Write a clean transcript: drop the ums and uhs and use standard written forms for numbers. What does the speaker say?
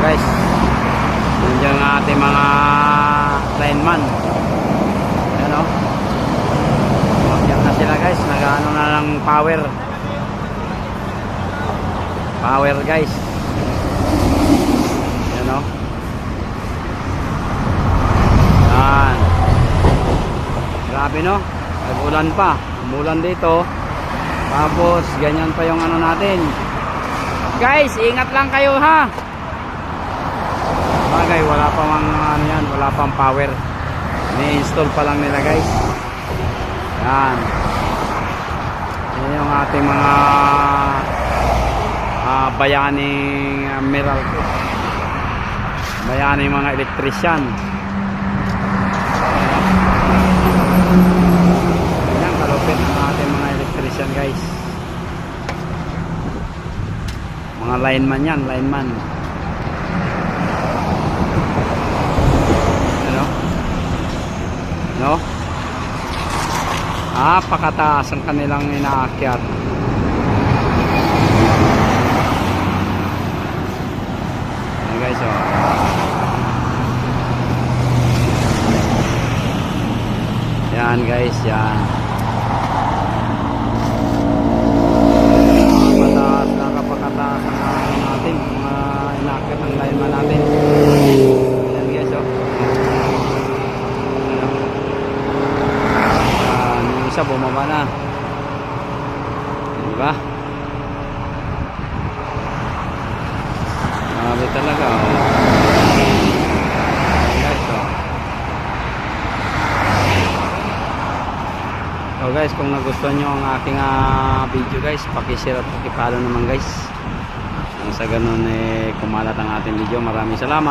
guys, nandiyan ang ating mga lineman. Ayan o. Yan na sila guys, nag-ano na ng power. Power guys. Ayan o. Yan. Grabe no, nag-ulan pa. Umulan dito. Tapos ganyan pa yung ano natin. Guys, ingat lang kayo ha. Bagay, wala pa mang ano yan, wala pang power. Ni-install pa lang nila guys. Yan. Yan yung ating mga bayaning Meralco. Bayaning mga electrician. Yan, kalupit ng ating mga electrician guys. Mga lineman yan, lineman. Ano? No? Pakataas ang kanilang inaakyat. Ayan guys, oh. Yan guys, yan. Nakapakataas ang ating mga inaakyat ng lineman natin. Yan guys, oh. Yung isa bumaba na, diba? Grabe talaga, oh. Guys, oh. So guys, kung nagustuhan nyo ang aking video guys, pakishare at pakipollow naman guys. Sa ganun kumalat ang ating video. Maraming salamat.